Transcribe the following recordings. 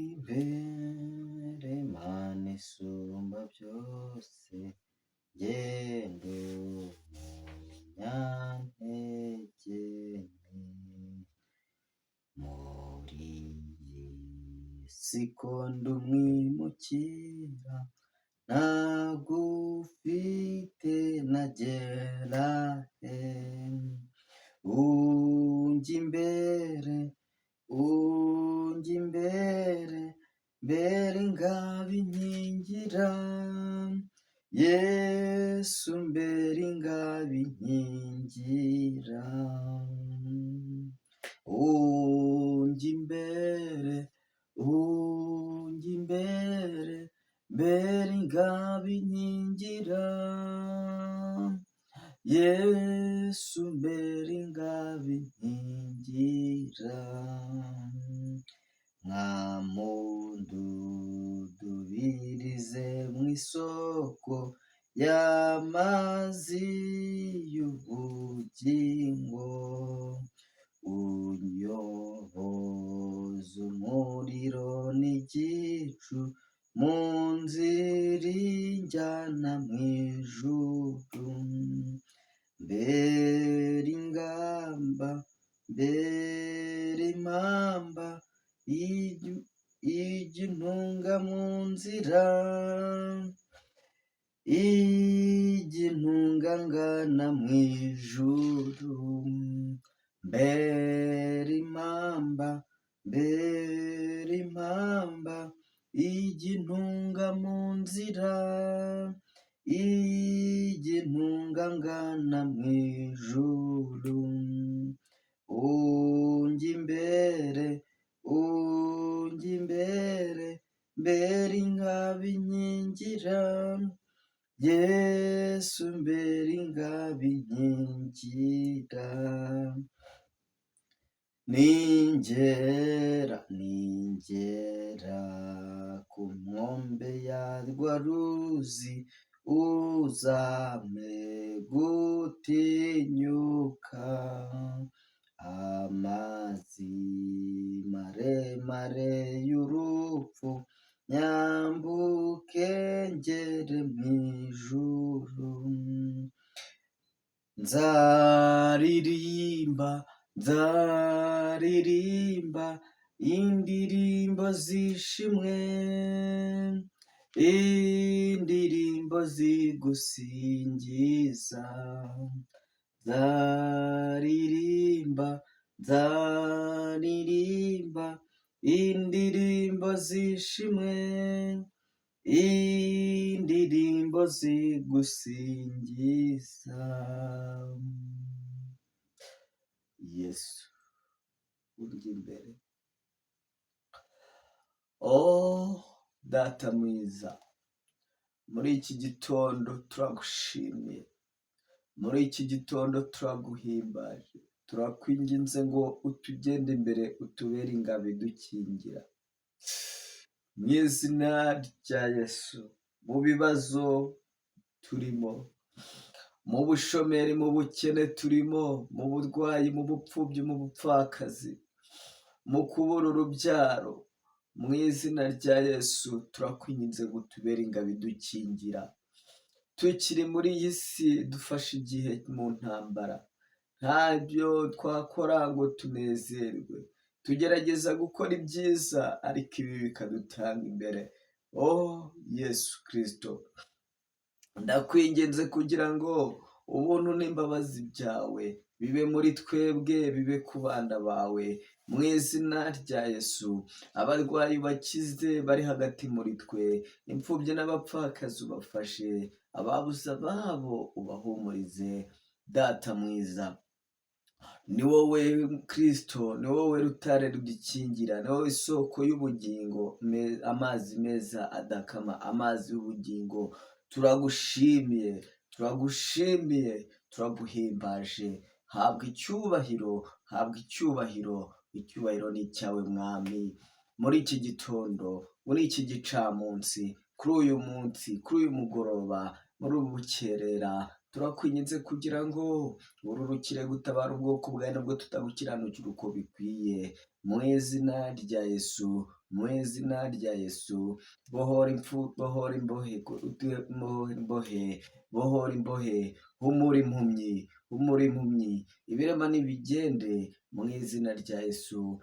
Ujyimbere Mana isumba byose, genda umunyantege nke. Muri iyi si ko ndi umwimukira, ntagufite nagera he. Unjya imbere ingabo inkingira, Yesu mbere ingabo inkingira. Unjya imbere ingabo inkingira, Yesu mbere ingabo inkingira. Mwamududubirize mu isoko y'amazi y'ubugingo, unyoboza umuriro n'igicu mu nzira injyana mu ijuru. Mbere impamba ijya intunga mu nzira, ijya intunga ngana mu ijuru. Mbere impamba ijya intunga mu nzira, ijya intunga ngana mu ijuru. Unjya imbere ingabo inkingira, Yesu mbere ingabo inkingira. Ningera ku nkombe ya rwa ruzi, uzampe gutinyuka. Amazi maremare y'urupfu nyambuke ngere mu ijuru. Nzaririmba indirimbo z'ishimwe, indirimbo zigusingiza. Nzaririmba indirimbo z'ishimwe, indirimbo zigusingiza. Yesu urya imbere. Data mwiza, muri iki gitondo turagushimiye, muri iki gitondo turaguhimbaje, turakwinginze ngo utugende imbere, utubere ingabo idukingira mu izina rya Yesu. Mu bibazo turimo, mu bushomeri, mu bukene turimo, mu burwayi, mu bupfubyi, mu bupfakazi, mu kubura urubyaro, mu izina rya Yesu turakwinginze ngo utubere ingabo idukingira. Tukiri muri iyi si dufashe igihe mu ntambara, ntabyo twakora ngo tunezerwe, tugerageza gukora ibyiza ariko ibi bikadutanga imbere. Yesu Kristo, ndakwinginze kugira ngo ubuntu n'imbabazi byawe bibe muri twebwe, bibe ku bana bawe mu izina rya Yesu. Abarwayi bakize bari hagati muri twe, imfubyi n'abapfakazi ubafashe, ababuze ababo ubahumurize. Data mwiza, ni wowe Kristo, ni wowe rutare rudukingira, ni wowe isoko y'ubugingo, amazi meza adakama, amazi y'ubugingo. Turagushimiye, turaguhimbaje. Habwa icyubahiro, icyubahiro ni icyawe Mwami. Muri iki gitondo, muri iki gicamunsi, kuri uyu munsi, kuri uyu mugoroba, muri ubu bukerera, turakwinginze kugira ngo ururukire gutabara ubwoko bwawe nabwo tutagukiranukira uko bikwiye, mu izina rya Yesu, mu izina rya Yesu. Bohora bohora imbohe, bohora imbohe, bohora imbohe, humura impumyi, humura impumyi, ibirema n'ibigende mu izina rya Yesu.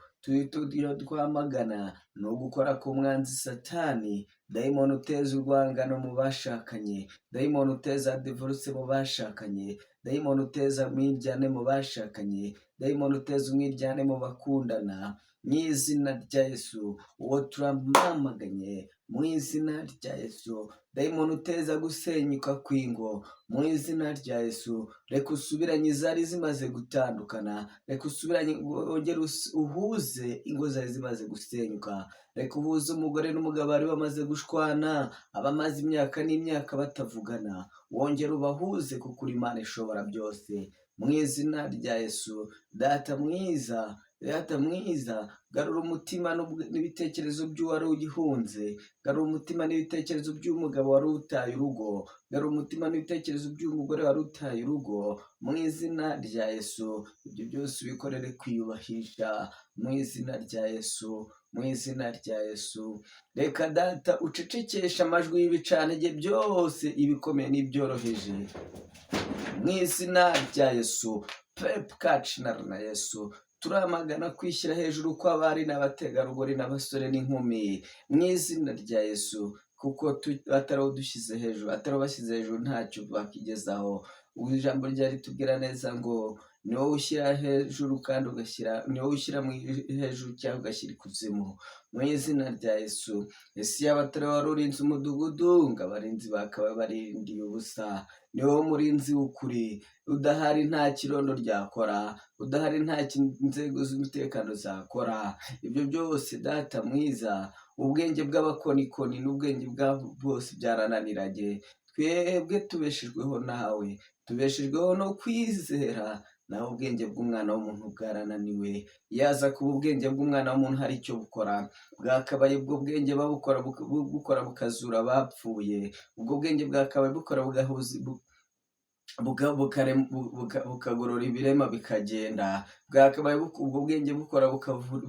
Twamagana ni ugukora k'umwanzi Satani, dayimoni uteza urwangano mu bashakanye, dayimoni uteza divorce mu bashakanye, dayimoni uteza umwiryane mu bashakanye, dayimoni uteza umwiryane mu bakundana, mu izina rya Yesu. Uwo turamwamaganye mu izina rya Yesu. Dayimoni uteza gusenyuka kw'ingo mu izina rya Yesu. Reka usubiranye izari zimaze gutandukana, reka usubiranye wongere uhuze ingo zari zimaze gusenyuka, reka uhuze umugore n'umugabo bari bamaze gushwana, abamaze imyaka n'imyaka batavugana, wongere ubahuze kuko uri Imana ishobora byose, mu izina rya Yesu. Data mwiza, data mwiza, garura umutima n'ibitekerezo by'uwari ugihunze, garura umutima n'ibitekerezo by'umugabo wari utaye urugo, garura umutima n'ibitekerezo by'umugore wari utaye urugo, mu izina rya Yesu. Ibyo byose ubikorere kwiyubahisha mu izina rya Yesu, mu izina rya Yesu. Reka data ucecekesha amajwi y'ibicantege byose, ibikomeye n'ibyoroheje, mu izina rya Yesu. Pep Kachinara na Yesu, turamagana kwishyira hejuru kw'abari n'abategarugori n'abasore n'inkumi mu izina rya Yesu, kuko atari dushyize hejuru, atari bashyize hejuru ntacyo bakigezaho. Ijambo rya ritubwira neza ngo ni wowe ushyira hejuru kandi ugashyira, ni wowe ushyira hejuru cyangwa ugashyira ikuzimu, mu izina rya Yesu. Ese yaba atari wari urinze umudugudu ngo abarinzi bakaba barindiye ubusa, ni wowe murinzi w'ukuri, udahari nta kirondo ryakora, udahari nta inzego z'umutekano zakora. Ibyo byose data mwiza, ubwenge bw'abakonikoni n'ubwenge bwabo bwose byarananiranye, twebwe tubeshejweho nawe, tubeshejweho no kwizera, naho ubwenge bw'umwana w'umuntu bwarananiwe. Yaza kuba ubwenge bw'umwana w'umuntu hari icyo bukora, bwakabaye ubwo bwenge bukora bukazura abapfuye, ubwo bwenge bwakabaye bukora bugahuza bukagorora ibirema bikagenda, bwakabaye ubwo bwenge bukora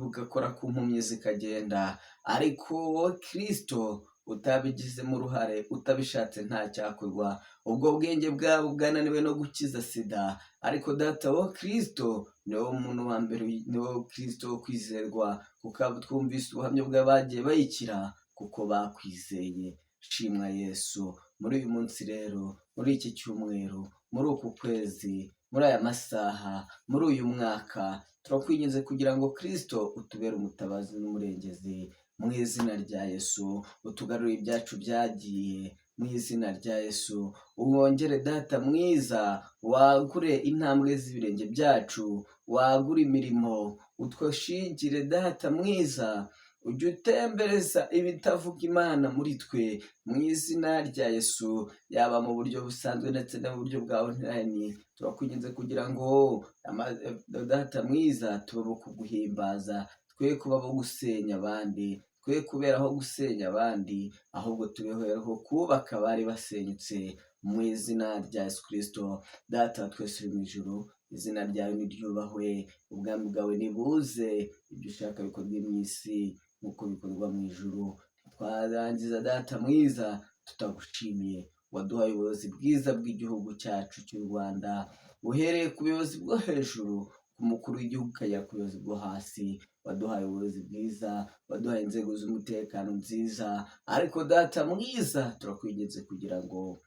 bugakora ku mpumyi zikagenda, ariko wowe Kristo utabigizemo uruhare, utabishatse nta cyakorwa. Ubwo bwenge bwabo bwananiwe no gukiza sida, ariko data wo Kristo ni wowe muntu wa mbere, ni wowe Kristo wo kwizerwa, kuko twumvise ubuhamya bw'abagiye bayikira kuko bakwizeye. Shimwa Yesu. Muri uyu munsi rero, muri iki cyumweru, muri uku kwezi, muri aya masaha, muri uyu mwaka, turakwinginze kugira ngo Kristo utubere umutabazi n'umurengezi, mu izina rya Yesu. Utugarure ibyacu byagiye, mu izina rya Yesu. Wongere data mwiza, wagure intambwe z'ibirenge byacu, wagure imirimo, utwashingire data mwiza, ujye utembereza ibitavuga Imana muri twe, mu izina rya Yesu. Yaba mu buryo busanzwe ndetse no mu buryo bwa online, turakwinginze kugira ngo data mwiza tube kuguhimbaza, twe kuba bo gusenya abandi, twe kuberaho gusenya abandi, ahubwo tubeho kubaka abari basenyutse, mu izina rya Yesu Kristo. Data twese uri mu ijuru, izina ryawe niryubahwe, ubwami bwawe nibuze, ibyo ushaka bikorwe mu isi nk'uko bikorwa mu ijuru. Twarangiza data mwiza tutagushimiye. Waduhaye ubuyobozi bwiza bw'igihugu cyacu cy'u Rwanda, uhereye ku buyobozi bwo hejuru, ku mukuru w'igihugu ukagera ku buyobozi bwo hasi. Waduhaye ubuyobozi bwiza, waduhaye inzego z'umutekano nziza, ariko data mwiza turakwinginze kugira ngo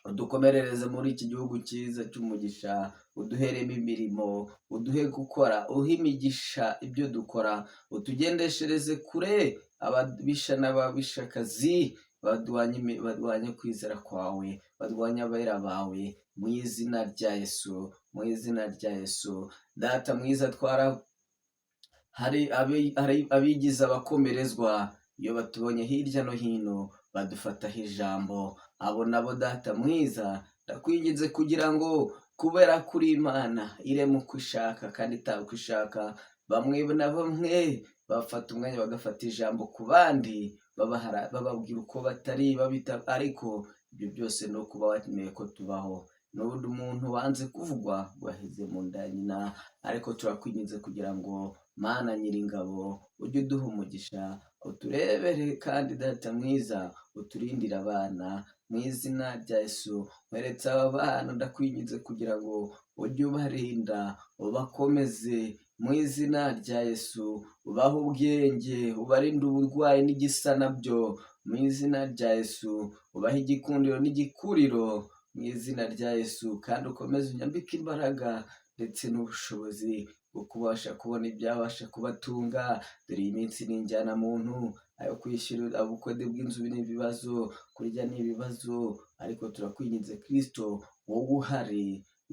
udukomerereze muri iki gihugu cyiza cy'umugisha, uduheremo imirimo, uduhe gukora, uhe imigisha ibyo dukora, utugendeshereze kure ababisha n'ababishakazi badwanye kwizera kwawe, badwanye abera bawe, mu izina rya Yesu, mu izina rya Yesu. Data mwiza, hari abigize abakomerezwa, iyo batubonye hirya no hino badufataho ijambo, abo nabo data mwiza ndakwinginze kugira ngo, kubera kuri Imana irema uko ishaka kandi itaba uko ishaka, bamwe na bamwe bafata umwanya bagafata ijambo ku bandi, bababwira uko batari babita, ariko ibyo byose no kuba wemeye ko tubaho. N'ubundi umuntu wanze kuvugwa waheze mu nda ya nyina, ariko turakwinginze kugira ngo Mana Nyiringabo ujye uduha umugisha, uturebere kandi Data mwiza uturindire abana mu izina rya Yesu. Nkweretse aba bana ndakwinginze kugira ngo ujye ubarinda, ubakomeze mu izina rya Yesu, ubahe ubwenge, ubarinde uburwayi n'igisa nabyo mu izina rya Yesu, ubahe igikundiro n'igikuriro mu izina rya Yesu, kandi ukomeze unyambike imbaraga ndetse n'ubushobozi bwo kubasha kubona ibyabasha kubatunga. Dore iyi minsi ni injyana muntu, ayo kwishyura ubukode bw'inzu n'ibibazo, kurya n'ibibazo, ariko turakwinginze Kristo, wowe uhari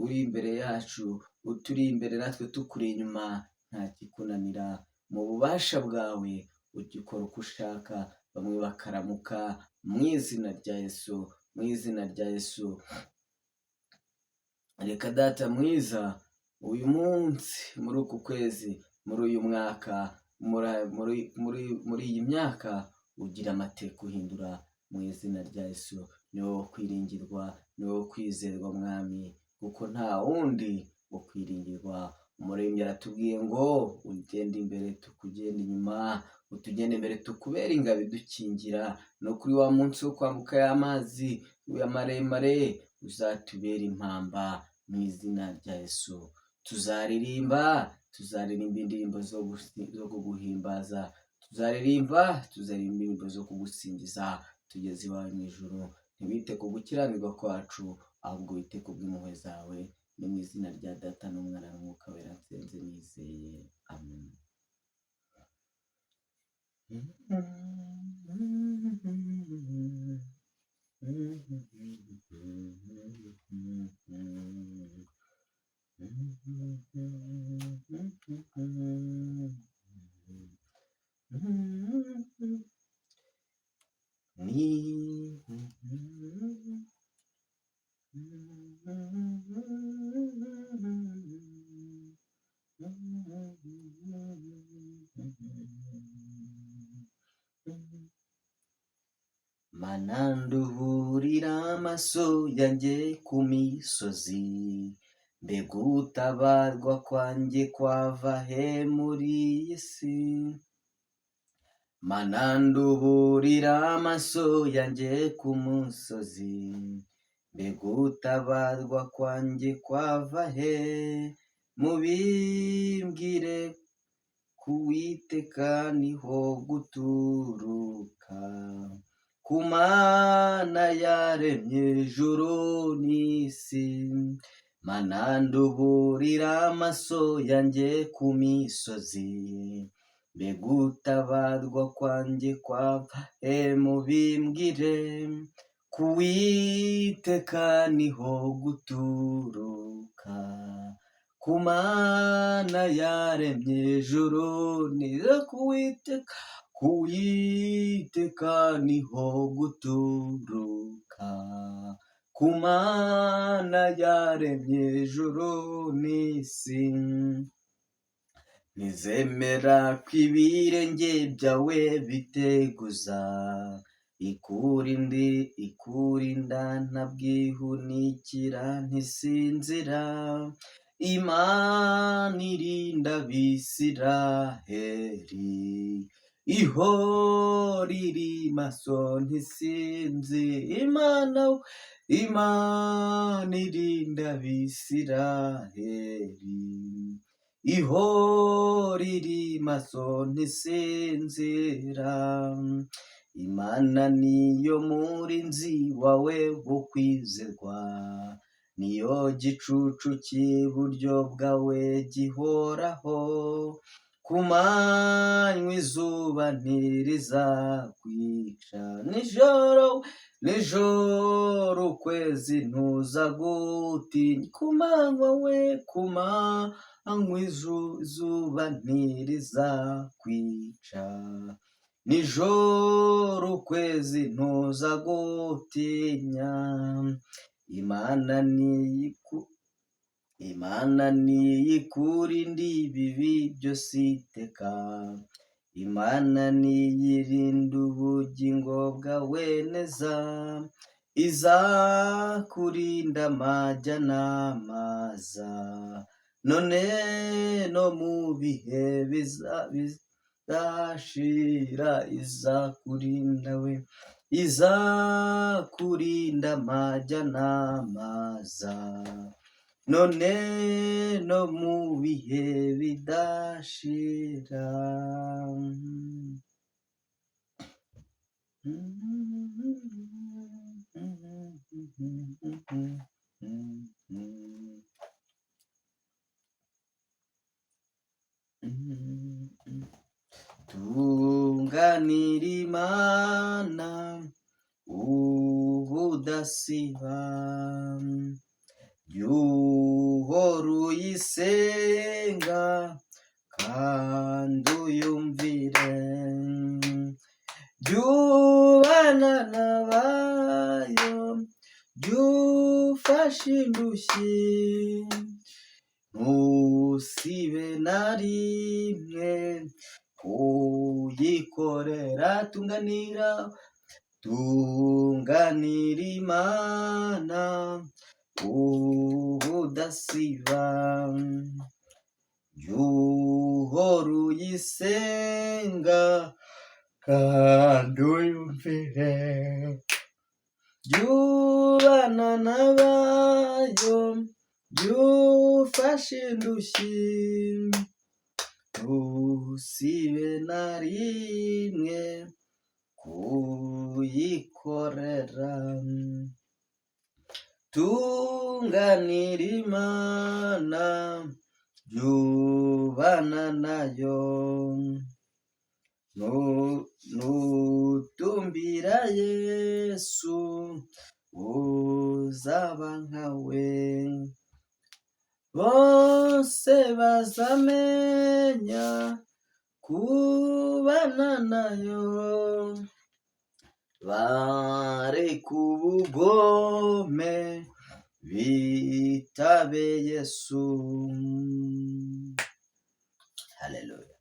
uri imbere yacu, uturi imbere natwe tukuri inyuma, nta kikunanira. Mu bubasha bwawe ujya ukora uko ushaka, bamwe bakaramuka mu izina rya Yesu, mu izina rya Yesu. Reka Data mwiza, uyu munsi, muri uku kwezi, muri uyu mwaka, muri iyi myaka, ugira amateka uhindura mu izina rya Yesu. Ni wowe kwiringirwa, ni wowe kwizerwa Mwami, kuko nta wundi wo kwiringirwa. Umuririmbyi aratubwiye ngo ugende imbere tukugende inyuma, utugende imbere tukubera ingabo idukingira, no kuri wa munsi wo kwambuka y'amazi ya maremare uzatubera impamba mu izina rya Yesu. Tuzaririmba indirimbo zo kuguhimbaza, tuzaririmba indirimbo zo kugusingiza tugeze iwawe mu ijuru. Ntibite ku gukiranirwa kwacu, ahubwo wite ku bw'impuhwe zawe. Ni mu izina rya Data n'Umwana n'Umwuka Wera nsenze nizeye, amen. Mana nduhurira amaso yanjye ku misozi, mbega utabarwa kwanjye kwava he muri iyi si? Mana nduhurira amaso yanjye ku musozi, mbega utabarwa kwanjye kwava he? Mubimbwire ku Uwiteka niho guturuka, ku Mana yaremye ijuru n'isi. Mana nduhurira amaso yanjye ku misozi, mbega utabarwa kwanjye kwava he? Mubimbwire ku Uwiteka niho guturuka, ku Mana yaremye ijuru n'isi. Ku Uwiteka niho guturuka, ku Mana yaremye ijuru n'isi. Ntizemera ko ibirenge byawe biteguza, ikurinda ntabwihunikira ntisinzira. Imana irinda Abisiraheli, ihora iri maso ntisinzira. Imana irinda Abisiraheli, ihora iri maso ntisinzira. Imana niyo murinzi wawe wo kwizerwa, niyo gicucu cy'iburyo bwawe gihoraho. Ku manywa izuba ntirizakwica, nijoro ukwezi ntuzagutinya. Ku manywa izuba ntirizakwica, nijoro ukwezi ntuzagutinya. Imana niyikurinde ibibi byose iteka, Imana niyirinda ubugingo bwawe neza. izakurinda amajya n'amaza, none no mu bihe bizashira izakurinda we, izakurinda amajya n'amaza, none no mu bihe bidashira. Tunganira Imana ubudasiba, yuhora uyisenga kandi uyumvire, jyubana n'abayo, jyufashe indushyi, ntusibe na rimwe kuyikorera. Tunganira Imana ubudasiba, jyuhora uyisenga kandi uyumvire, jyubana n'abayo, jyufashe indushyi, ntusibe na rimwe kuyikorera. Tunganira Imana, jyubana nayo, nutumbira Yesu uzaba nkawe, bose bazamenya kubana nayo, bareke ubugome bitabe Yesu. Haleluya.